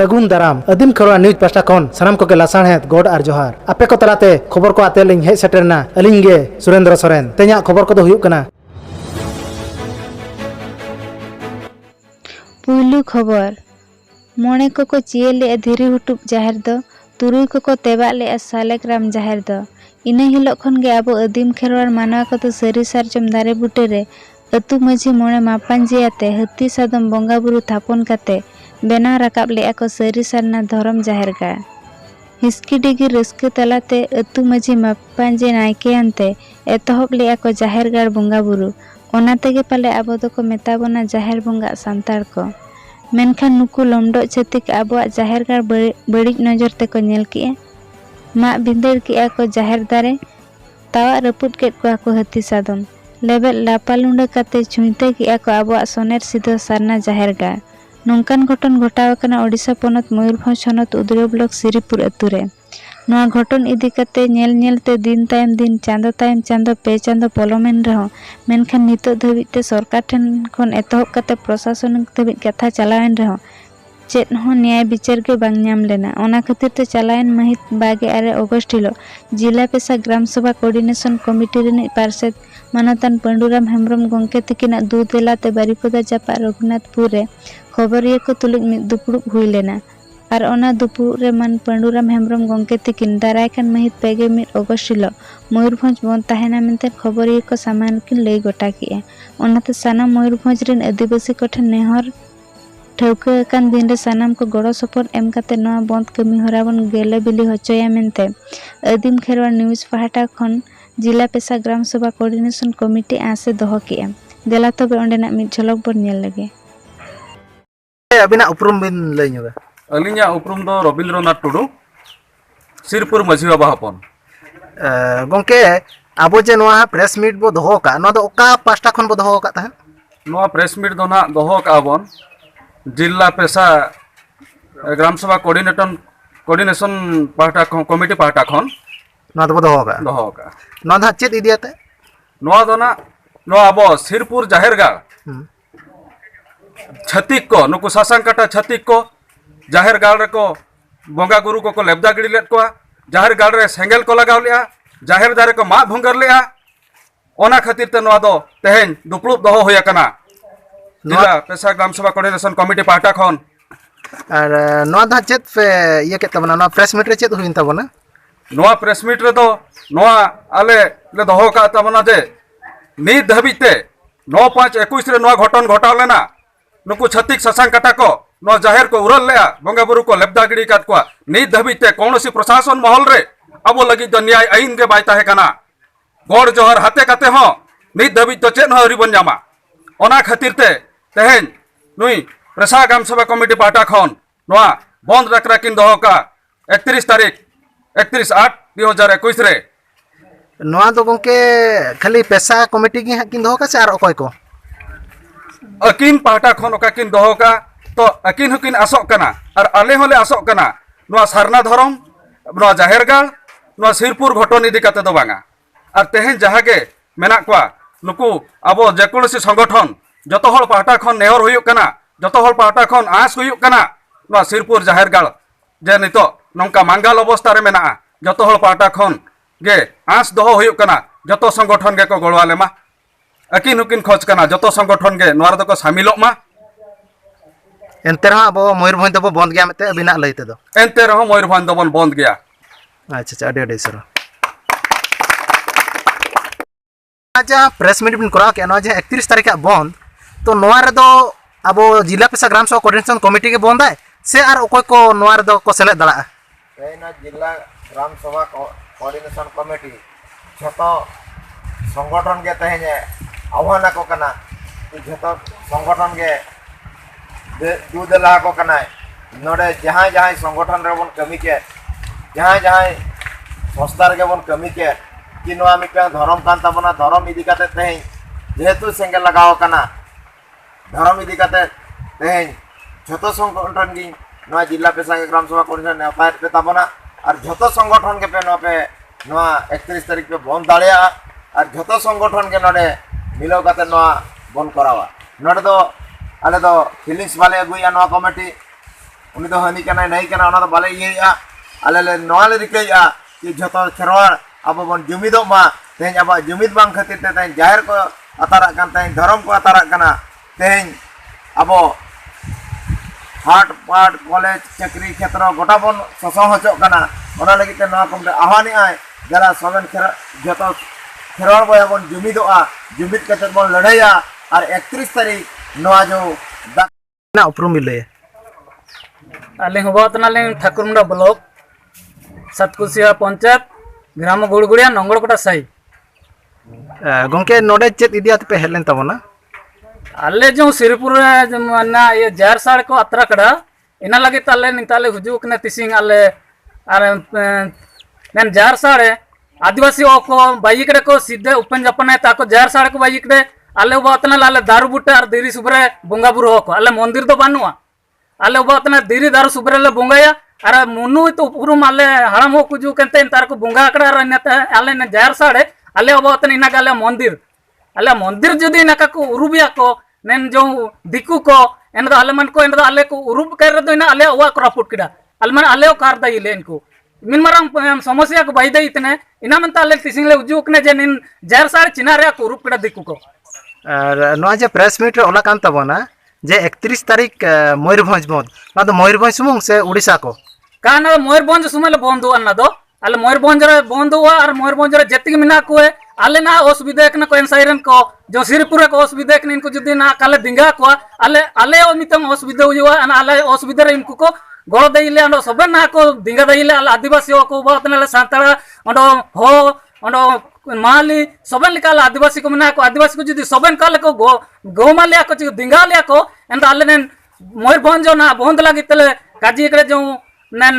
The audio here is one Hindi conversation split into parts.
सगुन दाराम आदिम खेरवा न्यूज पास्टा खन सानाम को लासाणहेद गोड आर जोहार आपे को तलाते खबर को आते लिंग हे सेटरना अलिंग गे सुरेंद्र सोरेन तेजा खबर को हुयुक कना पुलु खबर मोणे को चियले धीरी हुटुब जाहिर दो तुरुई को तेबा ले सालेग्राम जाहिर दो इना हिलो खन गे आबो आदिम खेरवार मानवा को सरी सारजम दारे बुटे रे अतु माझी मोणे मापांजी आते हत्ती सादम बंगा बुरु थापन काते बेना राकाब ले को सरी सारना धरम जाहिर गा हिस्की डिगी रस्क तलाते अतु माझी मापांजी नायके आनते एतहब ले को जाहिर गाड़ बंगा बुरु ओना तेगे पाले आबो दो मेताबोना जाहिर बंगा सांतार को मेनखान नुकु लमडो छतिक आबोआ जाहिर गाड़ बड़ी नजर ते को नेल किए मा बिंदर किया को जाहिर दारे तावा रपुट केट को हत्ती सादम लेबेल लापालुंडा काते छुईते किया को आबोआ सोनेर सिधो सारना जाहिर गाड़ नौकान घटन घटाव कना ओडिशा पोनत मयूरभंज हनत उदुरे ब्लॉक सिरीपुर अतुरे नोआ घटन इदी काते नेल नेलते दिन तायम दिन चांदो तायम चांदो पे चांदो पolomen रहो मेनखान नितो धबिते सरकार ठेन खन एतहब काते प्रशासन धबित कथा चलावेन रहो चेत हो न्याय विचार के बांग नाम लेना ओना खातिर ते चलायन महित 22 अगस्त हिलो जिला पेशा ग्राम सभा कोऑर्डिनेशन कमिटी रिनि पार्षद मानतान पंडुराम हेम्ब्रम गंके तकिना दू देलाते बारिपदा जापा रघुनाथपुर रे खबरिया को तुलुक मिद दुपुड़ुब हुई लेना और ओना दुपुड़ुब रे मान पंडुराम हेम्ब्रम गंके तकिन दारायखान महित 21 अगस्त हिलो मयूरभंज बंद ताहेना मेनते खबरिया को सामान किन लई गोटा किए ओनाते सानाम मयूरभंज रिन आदिवासी को ठेन नेहर ठौका कान दिन रे सानाम को गड़ो सपोर्ट एम काते नोआ बंद कमी हराबन गेले बिली होचोया मेनते आदिम खेरवार न्यूज पाहाटा खन जिला पेशा ग्राम सभा कोऑर्डिनेशन कमिटी आसे दोहो किए देला तबे ओंडेना मिद झलक बोर नेल लगे अबिना उपरुम बिन लई नुगा अलिंगा उपरुम दो रविंद्रनाथ टुडू सिरपुर माझी बाबा हपन गंके आबो जे नोआ प्रेस मीट बो दोहो का नो दो ओका पास्टा खन बो दोहो का ता नोआ प्रेस मीट दो ना दोहो का बन जिला पेशा ग्राम सभा कोऑर्डिनेशन पार्टा कमिटी पार्टा खन नो दो दोहो का नो दा चेत इदियाते नोआ दो ना नोआ आबो सिरपुर जाहिरगा छतिक को नुकु सासांग काटा छतिक को जाहिर गाड़ रे को बंगा गुरु को लेबदा गिड़ी लेट को जाहिर गाड़ रे सेंगेल को लगाव लिया जाहिर दारे को मा भंगर लिया ओना खातिर ते नोआ दो तेहेन दुपड़ुब दोहो होया कना जिला पेशा ग्राम सभा कोऑर्डिनेशन कमिटी पार्टा खन और नोआ दा चेत पे ये के तबना नोआ प्रेस मीट रे चेत हुइन तबना नोआ प्रेस मीट रे दो नोआ आले ले दोहो का तबना जे नी धबिते 9/5/21 रे नोआ घटन घटाव लेना नुकु छतिक सासांग काटा को नो जाहिर को उरल लेया बंगा बुरु को लेबदा गिड़ी काट को नी धबिते कौनसी प्रशासन महल रे अबो लगी तो न्याय आईन के बाय ताहे कना गोड़ जोहर हाते काते हो नी धबित तो चेन हरि बन जामा ओना खातिर ते तेहेन नुई पेशा ग्राम सभा कमिटी पाटा खन नोआ बंद रखरा किन दोहो का 31 तारीख 31/8/2021 रे नोआ दो गंके खाली पेशा कमिटी की किन दोहो का से आर ओकय को अकिन पाटा खन ओका किन दोहो का तो अकिन हकिन आसोक कना और आले होले आसोक कना नोआ सारना धरम नोआ जाहिर गाड़ नोआ सिरपुर घटन इदी काते दो बांगा और तेहेन जहागे मेना कोआ नुकु आबो जेकोनोसी संगठन जतो हल पाटा खन नेहर हुयुक कना जतो हल पाटा खन आस हुयुक कना नोआ सिरपुर जाहिर गाड़ जे नितो नंका मांगाल अवस्था रे मेना जतो हल पाटा खन गे आस दोहो हुयुक कना जतो संगठन गे को गळवाले मा अकिन हुकिन खोज कना जतो संगठन गे नोआ रे को शामिलोक मा एनते रहो अब मयूरभंज दबो बंद गया मते अबिना लईते दो एनते रहो मयूरभंज दबो बंद गया अच्छा अडे अडे सर अच्छा प्रेस मीट बिन करा के नो जे 31 तारीख बंद तो नोआ रे दो अब जिला पेशा ग्राम सभा कोऑर्डिनेशन कमिटी के बंद है से आर ओकोय को नोआ रे दो को सेले दड़ा तेना जिला ग्राम सभा कोऑर्डिनेशन कमिटी जतो संगठन के तेहे आह्वान को कना जतो संगठन के दू देला को कना नोडे जहां जहां संगठन रे बन कमी के जहां जहां संस्था रे बन कमी के कि नोआ मिटा धर्म कान तबना धर्म इदी काते तेहे जेहेतु सेंगेल लगाव कना धर्म इदी काते तेहे जतो संगठन की नोआ जिला पेशा ग्राम सभा कोऑर्डिनेशन नेपाल पे तबना और जतो संगठन के पे नोआ 31 तारीख पे बंद दाड़िया और जतो संगठन के नोडे मिलो काते नोआ बंद करावा नोडे दो आले दो फीलिंग्स वाले अगुया नोआ कमिटी उनी दो हनी कना नहीं कना ओना दो बाले इया आले ले नोआ ले रिकैया कि झतो खेरवाड़ अब बन जुमिदो मा तेज अब जुमिद बांग खातिर ते तेज जाहिर को अतारा कान तेज धर्म को अतारा कना तेज अब हाट पाट कॉलेज चाकरी क्षेत्र गोटा बन ससो हचो कना ओना लगी ते नोआ कम आह्वानी आय जरा सबन झतो खेरवाड़ बय बन जुमिदोआ जुमिद कते बन लड़ाइया और 31 तारीख नोआ जो ना उपरुम मिले आलिंग हबातनालिंग ठाकुरमुंडा ब्लॉक सतकुसिया पंचायत ग्राम गुड़गुड़िया नंगड़कोटा साई गंके नोडे चेत इदियात पे हेलेन तबना आले जो सिरपुर ना ये जार साड़ को अतरा कड़ा इना लगे ताले निताले हुजुक ने तिसिंग आले आर नेन जार साड़े आदिवासी को बाइकड़े को सीधे उपन जपने ताको जार साड़ को बाइकड़े आले बातना आले दारू बुट्टे और दिरी सुबरे बोंगा बुरु को आले मंदिर तो बानुआ आले बातना दिरी दारू सुबरे ले बोंगाया अरे मुनु तो उरुम आले हराम हो कुजु केंते तार को बोंगा आकड़ा रनते आले ने जार साड़े आले बातना इना गाले मंदिर जदी नका को उरुबिया को नेन जो दिकु को एन दो आले मन को एन दो आले को उरुब कर दो इना आले ओवा क्रॉपुट किडा आले मन आले कार दा इले इनको मिन मारंग समस्या को बाई दे इतने इना मन ताले तिसिंग ले उजुक ने जे निन जार साड़े चिना रे को उरुब किडा दिकु को और नोआ जे प्रेस मीट रे ओला कान तबना जे 31 तारीख मयूरभंज बंद ना तो मयूरभंज सुमुंग से उड़ीसा को कान मयूरभंज सुमले बंदु अन्ना दो आले मयूरभंज रे बंदुआ और मयूरभंज रे जतिक मिना को आले ना असुविधा कना को एनसाइरन को जो सिरपुर को असुविधा कना इनको जदी ना काले दिंगा को आले आले मितम असुविधा हुआ अन आले असुविधा रे इनको को गड़ देइले अन सबे ना को दिंगा देइले आले आदिवासी को बातने सांताड़ा अंडो हो अंडो माली सबन लिकाल आदिवासी को मिना को आदिवासी को जदी सबन काले को गो मालिया को दिंगा लिया को एंड आले ने मयूरभंज ना बंद लागी तले काजी एकड़े जो नन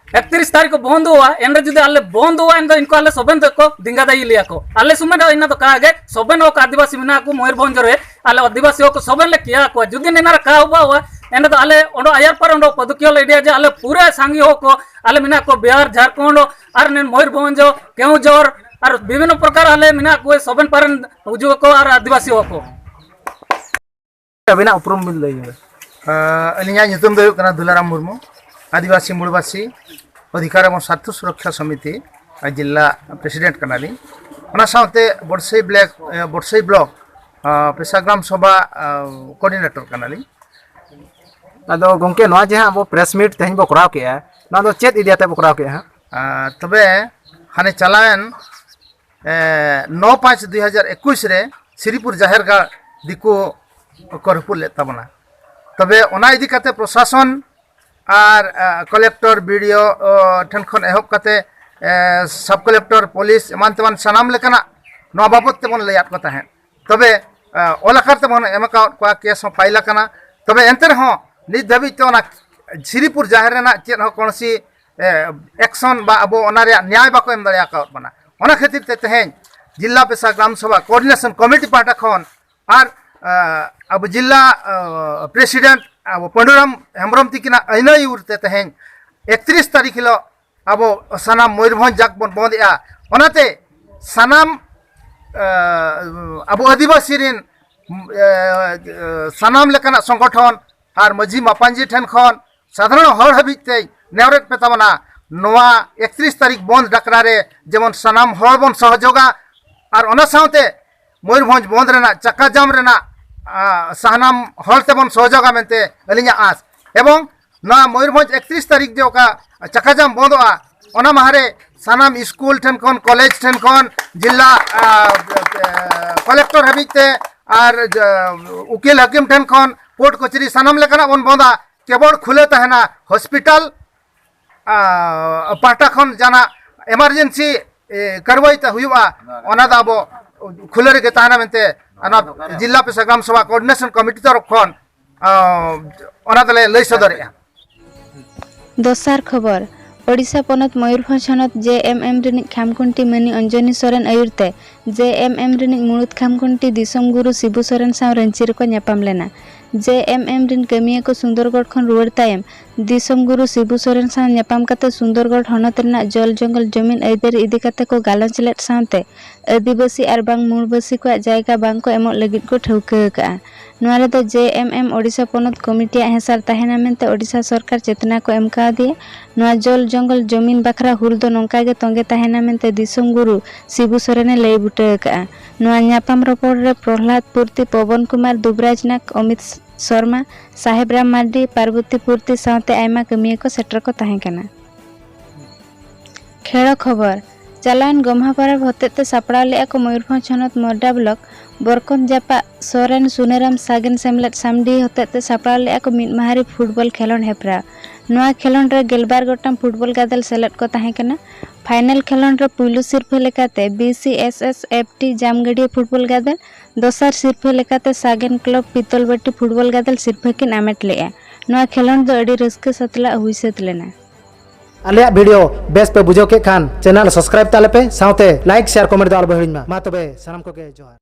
31 तारीख को बंद हुआ एंड जदी आले बंद हुआ एंड इनको आले सबन को दिंगा दई लिया को आले सुमे दो इना तो कागे सबन को आदिवासी मिना को मयूरभंज रे आले आदिवासी को सबन ले किया को जदी नेना का हुआ एंड तो आले ओडो आयर पर ओडो पदकियो लेडिया जे आले पूरे सांगी हो को आले मिना को बिहार झारखंड और ने मयूरभंज केउझर और विभिन्न प्रकार आले मिना को सबन परन उजु को और आदिवासी को अबिना उपरुम मिल लई अलिया nyutum do kana Dularam Murmu आदिवासी मूलवासी अधिकार और स्वार्थ सुरक्षा समिति जिला प्रेसिडेंट कनाली ओना साथे बड़सई ब्लॉक पेशाग्राम सभा कोऑर्डिनेटर कनाली अदो गंके नोआ जे अब प्रेस मीट तेहन बो कराव के ना दो चेत इदियाते बो कराव के तबे हाने चलावेन 9/5/2021 रे श्रीपुर जाहेरगाड़ दिको करपुर ले तबना तबे ओना इदी काते प्रशासन और कलेक्टर बीडीओ ठन खन एहब काते सब कलेक्टर पुलिस एमान तेमान सनाम लेकना नोआ बाबत तेमन लयात को ताहें तबे ओलाकार तेमन एमका को केस हो फाइल कना तबे एंतर हो नित धाबी ते ओना श्रीपुर जाहेर रेना चेत हो कोनसी एक्शन बा अबो ओना रे न्याय बाको एम दरिया का बना ओना खातिर ते तेहें जिला पेशा ग्राम सभा कोऑर्डिनेशन कमिटी पाटा खन और अब जिला प्रेसिडेंट अब पंडुराम हेम्ब्रम तिकिना अइना उरते तेहें 31 तारीख हिलो अब सनाम मयूरभंज जाक बन बंदिया ओनाते सनाम अब आदिवासी रिन सनाम लेकना संगठन और मझी मापांजी ठन खन साधारण हर हबिते नेवरेट पेताबना नोआ 31 तारीख बंद डाकरा रे जेमन सनाम हर बन सहयोगा और ओना साउते मयूरभंज बंद रेना चक्का जाम रेना सानाम हर तेबन सहयोगा मेनते अलिया आस एवं ना मयूरभंज 31 तारीख जो का चक्का जाम बंदोआ ओना माहरे सानाम स्कूल ठन खन कॉलेज ठन खन जिला कलेक्टर हबिते और उकिल हकीम ठन खन कोर्ट कचहरी सानाम लेकना बन बंदा केवल खुले तहना हॉस्पिटल पाटा खन जाना इमरजेंसी कार्रवाई ता हुआ ओना दा अब खुले रे तहना मेनते अना जिला पेशाग्राम सभा कोऑर्डिनेशन कमिटी तरफ खन ओना दले लई सदरिया दोसार खबर ओडिशा पनत मयूरभंज हनत JMM रिनिक खामकुंटी मनी अंजनी सोरेन आयुरते JMM रिनिक मुणुत खामकुंटी दिसम गुरु शिबू सोरेन साव रंची को ᱧᱟᱯᱟᱢ लेना JMM रिन कमिया को सुंदरगढ़ खन रुवर तायम दिसम गुरु शिबू सोरेन साव ᱧᱟᱯᱟᱢ कते सुंदरगढ़ हनत रेना जल जंगल जमीन आइदारी इदी कते को गालंच लेट सावते आदिवासी और बांग मूलबासी को जायगा बांग को एमो लगित को ठौका का ᱱᱚᱣᱟ ᱨᱮᱫᱚ JMM ओडिशा पनत कमिटिया हेसार तहना मेनते ओडिशा सरकार चेतना को एम कादिया। नोआ जल जंगल जमीन बखरा हुल दो नोंका गे तोंगे तहना मेनते दिसोम गुरु शिबू सोरेने लई बुटे का। नोआ न्यापाम रपोड़ रे प्रहलाद पूर्ति, पवन कुमार, दुबराज नाक, अमित शर्मा, साहेब राम मार्डी, पार्वती पूर्ति सावते आयमा कमिया को सेटर को तहें कना। खेल खबर चालान गम्हा परब होतेते सापड़ा ले को मयूरभंज हनत मोरडा ब्लॉक बरकन जापा सोरेन सुनेराम सागेन सेमलेट सामडी होतेते सापड़ा ले को मिड माहारी फुटबॉल खेलोन हेपरा। नोआ खेलोन रे गेलबार गोटाम फुटबॉल गादल सेलेट को तहें कना। फाइनल खेलोन रे पुइलु सिरफे लेकाते BCSS FT जामगढ़िया फुटबॉल गादल, दोसार सिरफे लेकाते सागेन क्लब पितलबट्टी फुटबॉल गादल सिरफे किन आमेट लेआ। नोआ खेलोन दो अडी रस्के सतला हुइसेत लेना। आलिया वीडियो बेस पे बुझो के खान चैनल सब्सक्राइब ताले पे साउते लाइक शेयर कमेंट दाल बहिड़िन मा तबे सनम को के जोहार।